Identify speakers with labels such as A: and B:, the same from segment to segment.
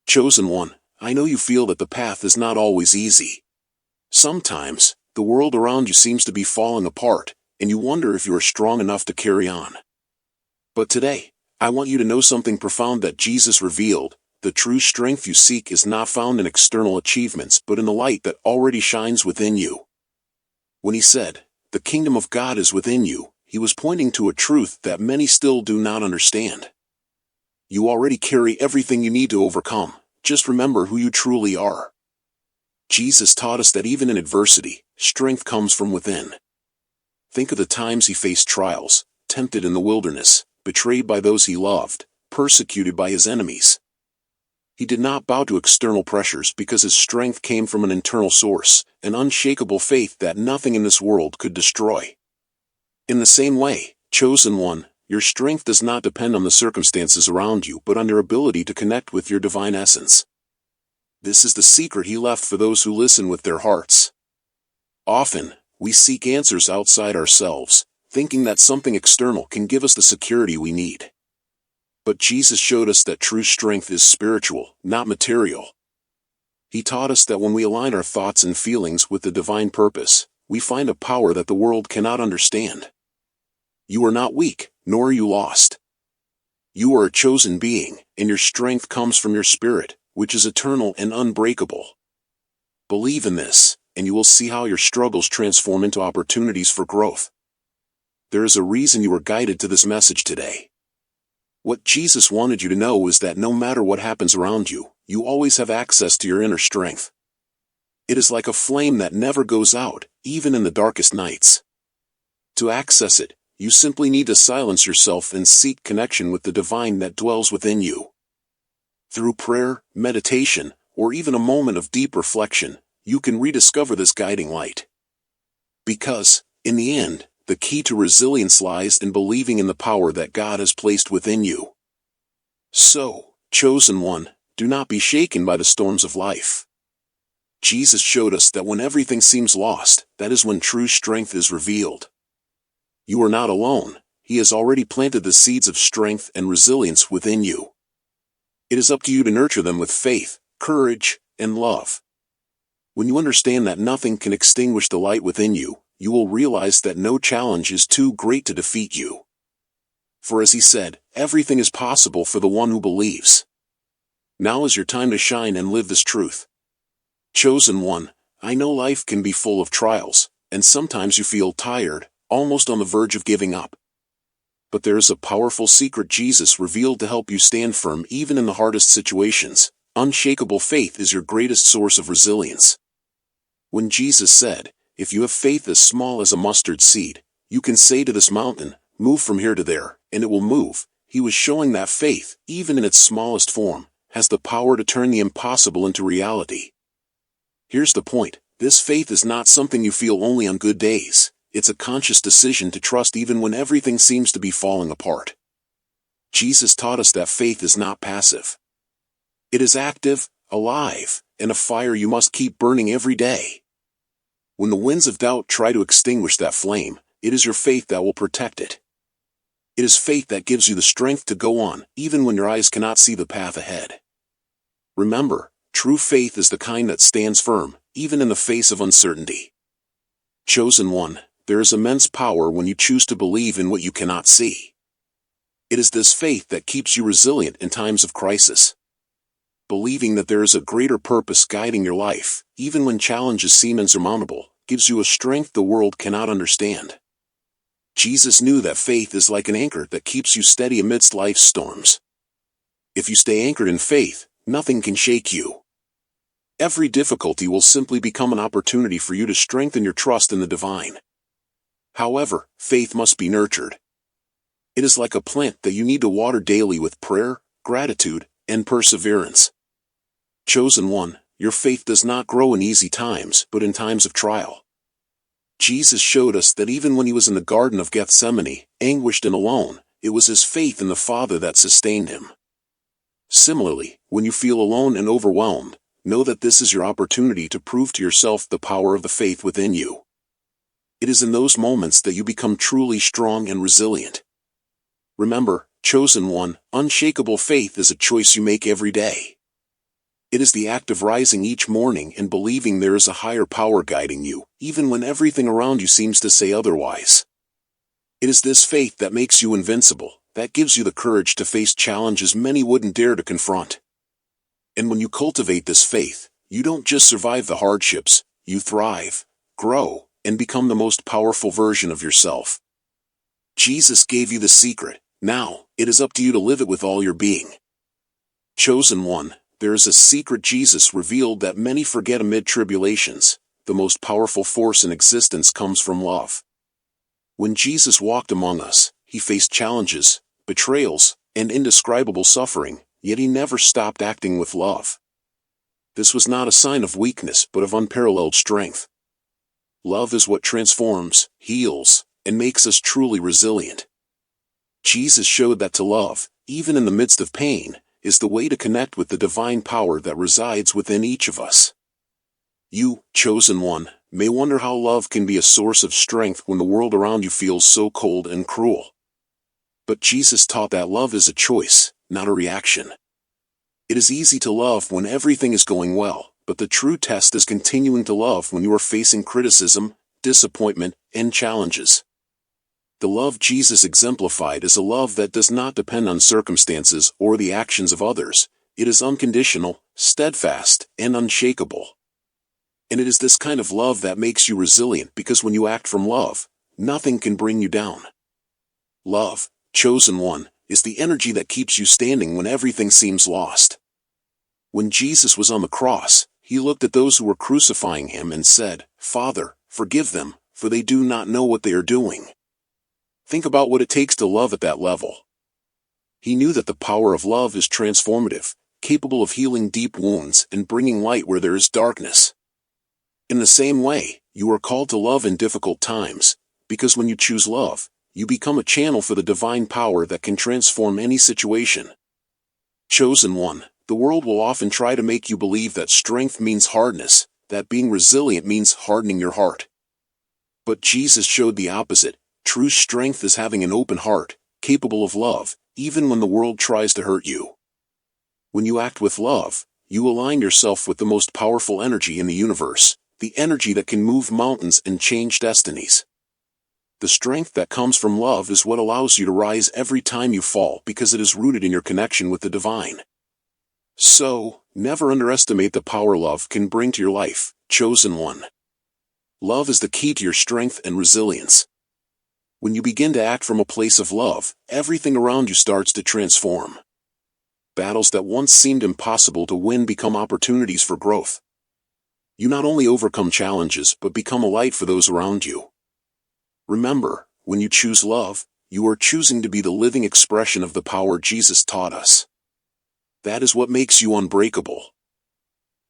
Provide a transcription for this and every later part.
A: Chosen one, I know you feel that the path is not always easy. Sometimes, the world around you seems to be falling apart, and you wonder if you are strong enough to carry on. But today, I want you to know something profound that Jesus revealed. The true strength you seek is not found in external achievements but in the light that already shines within you. When he said, "The kingdom of God is within you," he was pointing to a truth that many still do not understand. You already carry everything you need to overcome. Just remember who you truly are. Jesus taught us that even in adversity, strength comes from within. Think of the times he faced trials, tempted in the wilderness, betrayed by those he loved, persecuted by his enemies. He did not bow to external pressures because his strength came from an internal source, an unshakable faith that nothing in this world could destroy. In the same way, chosen one, your strength does not depend on the circumstances around you but on your ability to connect with your divine essence. This is the secret he left for those who listen with their hearts. Often, we seek answers outside ourselves, thinking that something external can give us the security we need. But Jesus showed us that true strength is spiritual, not material. He taught us that when we align our thoughts and feelings with the divine purpose, we find a power that the world cannot understand. You are not weak, nor are you lost. You are a chosen being, and your strength comes from your spirit, which is eternal and unbreakable. Believe in this, and you will see how your struggles transform into opportunities for growth. There is a reason you are guided to this message today. What Jesus wanted you to know is that no matter what happens around you, you always have access to your inner strength. It is like a flame that never goes out, even in the darkest nights. To access it, you simply need to silence yourself and seek connection with the divine that dwells within you. Through prayer, meditation, or even a moment of deep reflection, you can rediscover this guiding light. Because, in the end, the key to resilience lies in believing in the power that God has placed within you. So, chosen one, do not be shaken by the storms of life. Jesus showed us that when everything seems lost, that is when true strength is revealed. You are not alone. He has already planted the seeds of strength and resilience within you. It is up to you to nurture them with faith, courage, and love. When you understand that nothing can extinguish the light within you, you will realize that no challenge is too great to defeat you. For as he said, everything is possible for the one who believes. Now is your time to shine and live this truth. Chosen one, I know life can be full of trials, and sometimes you feel tired, almost on the verge of giving up. But there is a powerful secret Jesus revealed to help you stand firm even in the hardest situations. Unshakable faith is your greatest source of resilience. When Jesus said, "If you have faith as small as a mustard seed, you can say to this mountain, 'Move from here to there,' and it will move," he was showing that faith, even in its smallest form, has the power to turn the impossible into reality. Here's the point: this faith is not something you feel only on good days. It's a conscious decision to trust even when everything seems to be falling apart. Jesus taught us that faith is not passive. It is active, alive, and a fire you must keep burning every day. When the winds of doubt try to extinguish that flame, it is your faith that will protect it. It is faith that gives you the strength to go on, even when your eyes cannot see the path ahead. Remember, true faith is the kind that stands firm, even in the face of uncertainty. Chosen one, there is immense power when you choose to believe in what you cannot see. It is this faith that keeps you resilient in times of crisis. Believing that there is a greater purpose guiding your life, even when challenges seem insurmountable, gives you a strength the world cannot understand. Jesus knew that faith is like an anchor that keeps you steady amidst life's storms. If you stay anchored in faith, nothing can shake you. Every difficulty will simply become an opportunity for you to strengthen your trust in the divine. However, faith must be nurtured. It is like a plant that you need to water daily with prayer, gratitude, and perseverance. Chosen one, your faith does not grow in easy times, but in times of trial. Jesus showed us that even when he was in the Garden of Gethsemane, anguished and alone, it was his faith in the Father that sustained him. Similarly, when you feel alone and overwhelmed, know that this is your opportunity to prove to yourself the power of the faith within you. It is in those moments that you become truly strong and resilient. Remember, chosen one, unshakable faith is a choice you make every day. It is the act of rising each morning and believing there is a higher power guiding you, even when everything around you seems to say otherwise. It is this faith that makes you invincible, that gives you the courage to face challenges many wouldn't dare to confront. And when you cultivate this faith, you don't just survive the hardships, you thrive, grow, and become the most powerful version of yourself. Jesus gave you the secret. Now, it is up to you to live it with all your being. Chosen one, there is a secret Jesus revealed that many forget amid tribulations. The most powerful force in existence comes from love. When Jesus walked among us, he faced challenges, betrayals, and indescribable suffering, yet he never stopped acting with love. This was not a sign of weakness but of unparalleled strength. Love is what transforms, heals, and makes us truly resilient. Jesus showed that to love, even in the midst of pain, is the way to connect with the divine power that resides within each of us. You, chosen one, may wonder how love can be a source of strength when the world around you feels so cold and cruel. But Jesus taught that love is a choice, not a reaction. It is easy to love when everything is going well, but the true test is continuing to love when you are facing criticism, disappointment, and challenges. The love Jesus exemplified is a love that does not depend on circumstances or the actions of others. It is unconditional, steadfast, and unshakable. And it is this kind of love that makes you resilient, because when you act from love, nothing can bring you down. Love, chosen one, is the energy that keeps you standing when everything seems lost. When Jesus was on the cross, he looked at those who were crucifying him and said, "Father, forgive them, for they do not know what they are doing." Think about what it takes to love at that level. He knew that the power of love is transformative, capable of healing deep wounds and bringing light where there is darkness. In the same way, you are called to love in difficult times, because when you choose love, you become a channel for the divine power that can transform any situation. Chosen one, the world will often try to make you believe that strength means hardness, that being resilient means hardening your heart. But Jesus showed the opposite. True strength is having an open heart, capable of love, even when the world tries to hurt you. When you act with love, you align yourself with the most powerful energy in the universe, the energy that can move mountains and change destinies. The strength that comes from love is what allows you to rise every time you fall, because it is rooted in your connection with the divine. So, never underestimate the power love can bring to your life, chosen one. Love is the key to your strength and resilience. When you begin to act from a place of love, everything around you starts to transform. Battles that once seemed impossible to win become opportunities for growth. You not only overcome challenges but become a light for those around you. Remember, when you choose love, you are choosing to be the living expression of the power Jesus taught us. That is what makes you unbreakable.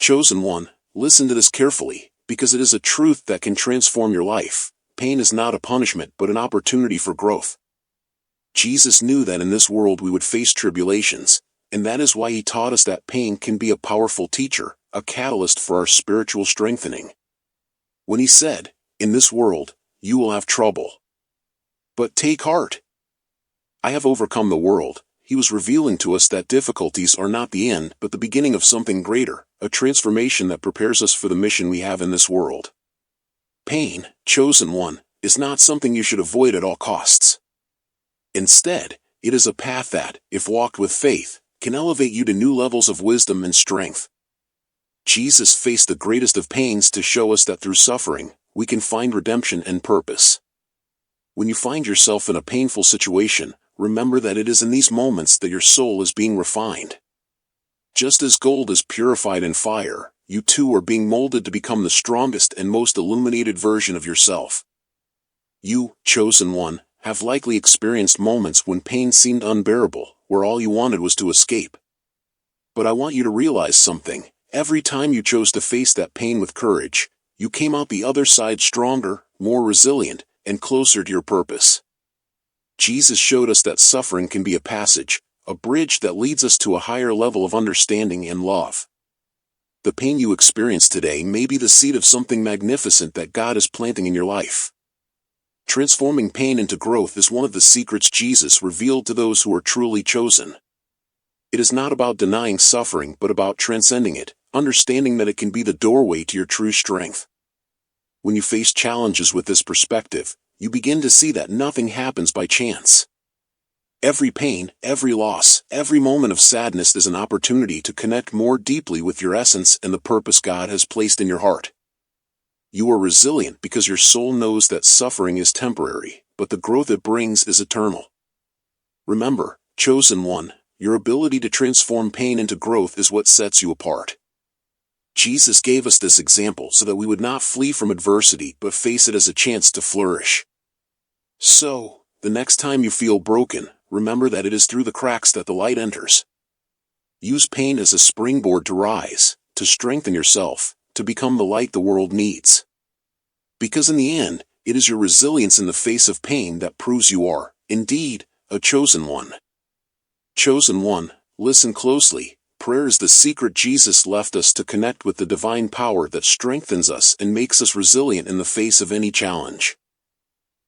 A: Chosen one, listen to this carefully, because it is a truth that can transform your life. Pain is not a punishment but an opportunity for growth. Jesus knew that in this world we would face tribulations, and that is why he taught us that pain can be a powerful teacher, a catalyst for our spiritual strengthening. When he said, "In this world, you will have trouble. But take heart. I have overcome the world," he was revealing to us that difficulties are not the end but the beginning of something greater, a transformation that prepares us for the mission we have in this world. Pain, chosen one, is not something you should avoid at all costs. Instead, it is a path that, if walked with faith, can elevate you to new levels of wisdom and strength. Jesus faced the greatest of pains to show us that through suffering, we can find redemption and purpose. When you find yourself in a painful situation, remember that it is in these moments that your soul is being refined. Just as gold is purified in fire, you too are being molded to become the strongest and most illuminated version of yourself. You, chosen one, have likely experienced moments when pain seemed unbearable, where all you wanted was to escape. But I want you to realize something. Every time you chose to face that pain with courage, you came out the other side stronger, more resilient, and closer to your purpose. Jesus showed us that suffering can be a passage, a bridge that leads us to a higher level of understanding and love. The pain you experience today may be the seed of something magnificent that God is planting in your life. Transforming pain into growth is one of the secrets Jesus revealed to those who are truly chosen. It is not about denying suffering but about transcending it, understanding that it can be the doorway to your true strength. When you face challenges with this perspective, you begin to see that nothing happens by chance. Every pain, every loss, every moment of sadness is an opportunity to connect more deeply with your essence and the purpose God has placed in your heart. You are resilient because your soul knows that suffering is temporary, but the growth it brings is eternal. Remember, chosen one, your ability to transform pain into growth is what sets you apart. Jesus gave us this example so that we would not flee from adversity but face it as a chance to flourish. So, the next time you feel broken, remember that it is through the cracks that the light enters. Use pain as a springboard to rise, to strengthen yourself, to become the light the world needs. Because in the end, it is your resilience in the face of pain that proves you are, indeed, a chosen one. Chosen one, listen closely. Prayer is the secret Jesus left us to connect with the divine power that strengthens us and makes us resilient in the face of any challenge.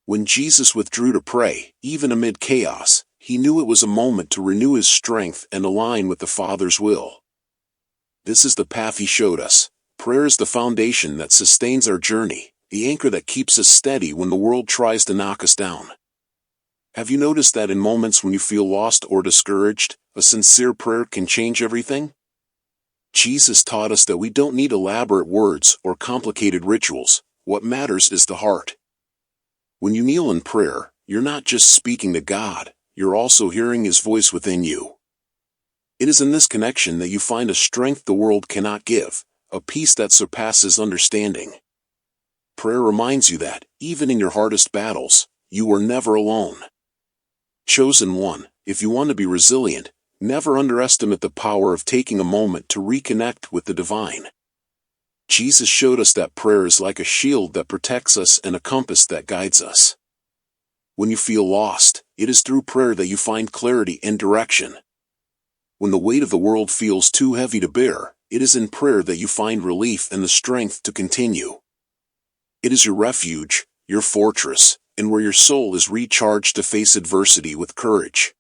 A: When Jesus withdrew to pray, even amid chaos, he knew it was a moment to renew his strength and align with the Father's will. This is the path he showed us. Prayer is the foundation that sustains our journey, the anchor that keeps us steady when the world tries to knock us down. Have you noticed that in moments when you feel lost or discouraged, a sincere prayer can change everything? Jesus taught us that we don't need elaborate words or complicated rituals. What matters is the heart. When you kneel in prayer, you're not just speaking to God, you're also hearing his voice within you. It is in this connection that you find a strength the world cannot give, a peace that surpasses understanding. Prayer reminds you that, even in your hardest battles, you are never alone. Chosen one, if you want to be resilient, never underestimate the power of taking a moment to reconnect with the divine. Jesus showed us that prayer is like a shield that protects us and a compass that guides us. When you feel lost, it is through prayer that you find clarity and direction. When the weight of the world feels too heavy to bear, it is in prayer that you find relief and the strength to continue. It is your refuge, your fortress, and where your soul is recharged to face adversity with courage.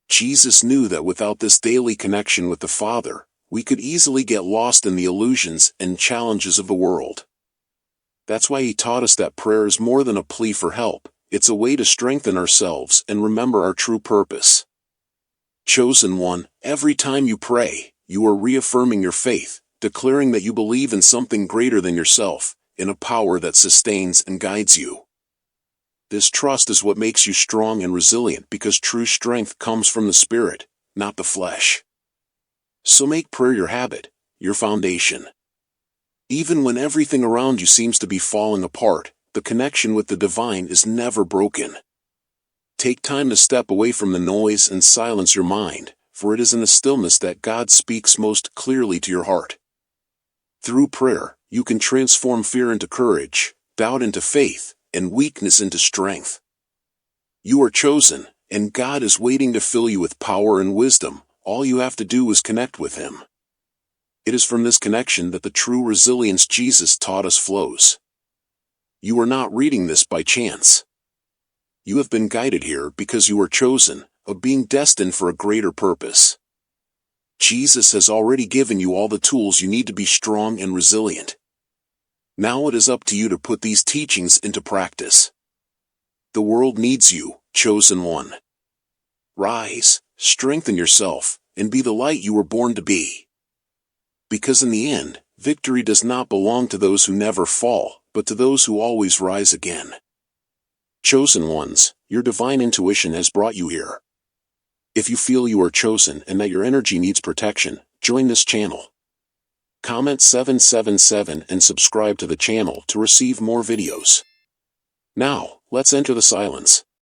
A: Jesus knew that without this daily connection with the Father, we could easily get lost in the illusions and challenges of the world. That's why he taught us that prayer is more than a plea for help, it's a way to strengthen ourselves and remember our true purpose. Chosen one, every time you pray, you are reaffirming your faith, declaring that you believe in something greater than yourself, in a power that sustains and guides you. This trust is what makes you strong and resilient because true strength comes from the Spirit, not the flesh. So make prayer your habit, your foundation. Even when everything around you seems to be falling apart, the connection with the divine is never broken. Take time to step away from the noise and silence your mind, for it is in the stillness that God speaks most clearly to your heart. Through prayer, you can transform fear into courage, doubt into faith, and weakness into strength. You are chosen, and God is waiting to fill you with power and wisdom. All you have to do is connect with him. It is from this connection that the true resilience Jesus taught us flows. You are not reading this by chance. You have been guided here because you are chosen, of being destined for a greater purpose. Jesus has already given you all the tools you need to be strong and resilient. Now it is up to you to put these teachings into practice. The world needs you, chosen one. Rise, strengthen yourself, and be the light you were born to be. Because in the end, victory does not belong to those who never fall, but to those who always rise again. Chosen ones, your divine intuition has brought you here. If you feel you are chosen and that your energy needs protection, join this channel. Comment 777 and subscribe to the channel to receive more videos. Now, let's enter the silence.